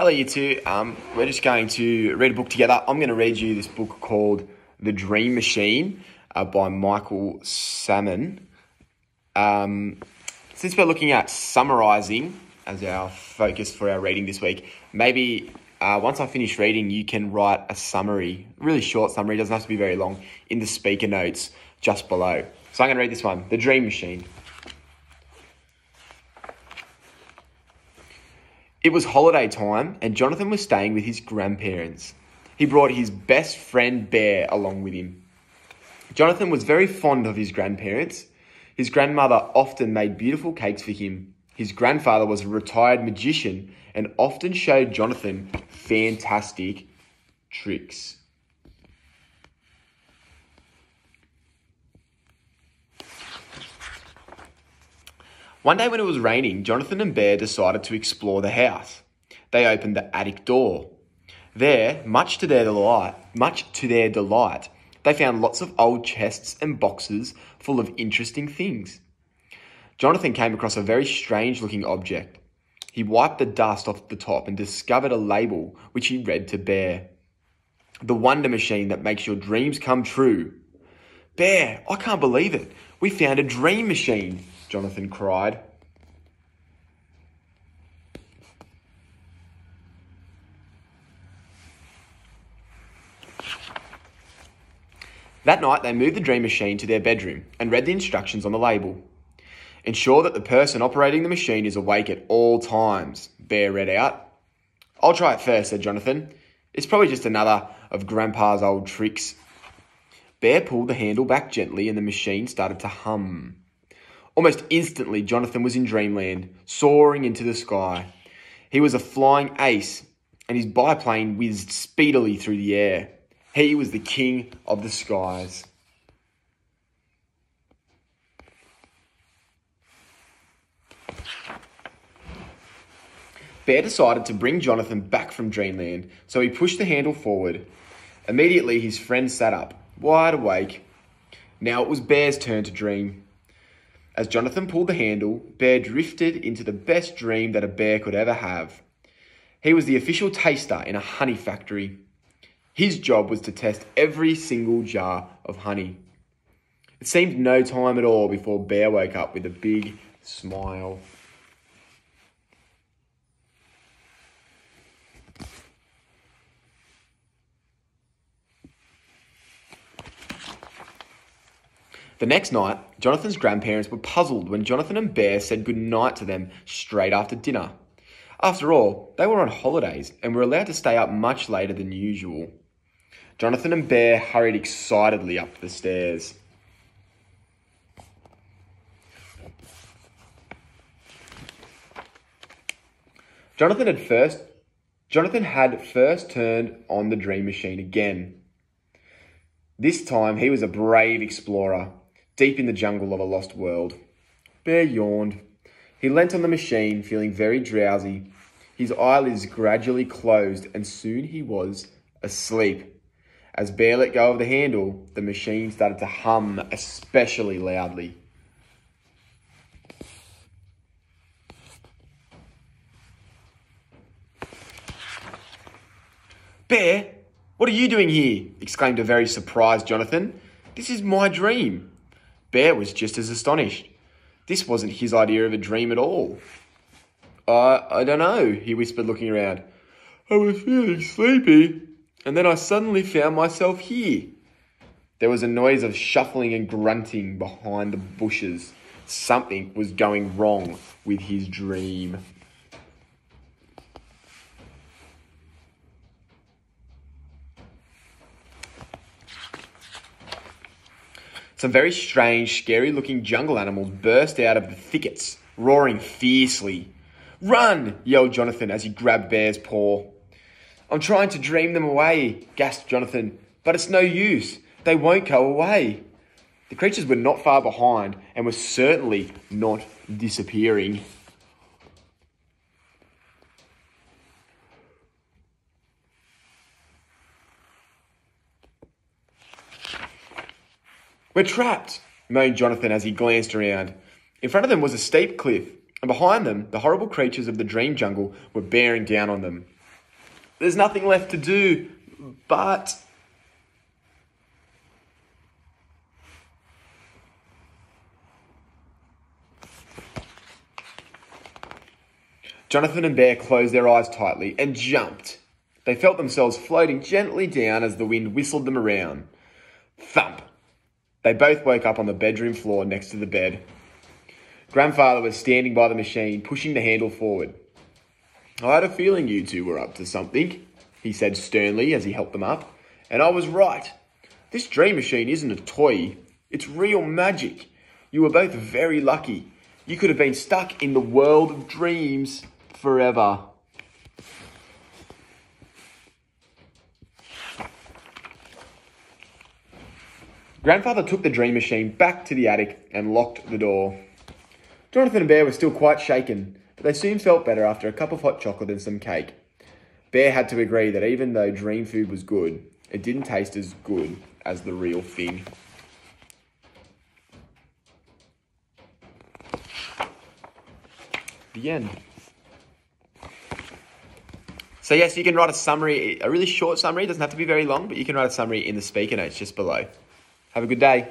Hello, you two. We're just going to read a book together. I'm going to read you this book called The Dream Machine by Michael Salmon. Since we're looking at summarising as our focus for our reading this week, maybe once I finish reading, you can write a summary, really short summary, doesn't have to be very long, in the speaker notes just below. So I'm going to read this one, The Dream Machine. It was holiday time and Jonathan was staying with his grandparents. He brought his best friend Bear along with him. Jonathan was very fond of his grandparents. His grandmother often made beautiful cakes for him. His grandfather was a retired magician and often showed Jonathan fantastic tricks. One day when it was raining, Jonathan and Bear decided to explore the house. They opened the attic door. There, much to their delight, they found lots of old chests and boxes full of interesting things. Jonathan came across a very strange-looking object. He wiped the dust off the top and discovered a label which he read to Bear. "The wonder machine that makes your dreams come true." "Bear, I can't believe it. We found a dream machine," Jonathan cried. That night, they moved the dream machine to their bedroom and read the instructions on the label. "Ensure that the person operating the machine is awake at all times," Bear read out. "I'll try it first," said Jonathan. "It's probably just another of Grandpa's old tricks." Bear pulled the handle back gently and the machine started to hum. Almost instantly, Jonathan was in dreamland, soaring into the sky. He was a flying ace, and his biplane whizzed speedily through the air. He was the king of the skies. Bear decided to bring Jonathan back from dreamland, so he pushed the handle forward. Immediately, his friend sat up, wide awake. Now it was Bear's turn to dream. As Jonathan pulled the handle, Bear drifted into the best dream that a bear could ever have. He was the official taster in a honey factory. His job was to test every single jar of honey. It seemed no time at all before Bear woke up with a big smile. The next night, Jonathan's grandparents were puzzled when Jonathan and Bear said goodnight to them straight after dinner. After all, they were on holidays and were allowed to stay up much later than usual. Jonathan and Bear hurried excitedly up the stairs. Jonathan had first turned on the dream machine again. This time he was a brave explorer, deep in the jungle of a lost world. Bear yawned. He leant on the machine, feeling very drowsy. His eyelids gradually closed and soon he was asleep. As Bear let go of the handle, the machine started to hum especially loudly. "Bear, what are you doing here?" exclaimed a very surprised Jonathan. "This is my dream." Bear was just as astonished. This wasn't his idea of a dream at all. I don't know," he whispered, looking around. "I was feeling sleepy, and then I suddenly found myself here." There was a noise of shuffling and grunting behind the bushes. Something was going wrong with his dream. Some very strange, scary-looking jungle animals burst out of the thickets, roaring fiercely. "Run!" yelled Jonathan as he grabbed Bear's paw. "I'm trying to dream them away," gasped Jonathan, "but it's no use. They won't go away." The creatures were not far behind and were certainly not disappearing. "We're trapped," moaned Jonathan as he glanced around. In front of them was a steep cliff, and behind them, the horrible creatures of the dream jungle were bearing down on them. There's nothing left to do, but... Jonathan and Bear closed their eyes tightly and jumped. They felt themselves floating gently down as the wind whistled them around. Thump! They both woke up on the bedroom floor next to the bed. Grandfather was standing by the machine, pushing the handle forward. "I had a feeling you two were up to something," he said sternly as he helped them up. "And I was right. This dream machine isn't a toy. It's real magic. You were both very lucky. You could have been stuck in the world of dreams forever." Grandfather took the dream machine back to the attic and locked the door. Jonathan and Bear were still quite shaken, but they soon felt better after a cup of hot chocolate and some cake. Bear had to agree that even though dream food was good, it didn't taste as good as the real thing. The end. So yes, you can write a summary, a really short summary. It doesn't have to be very long, but you can write a summary in the speaker notes just below. Have a good day.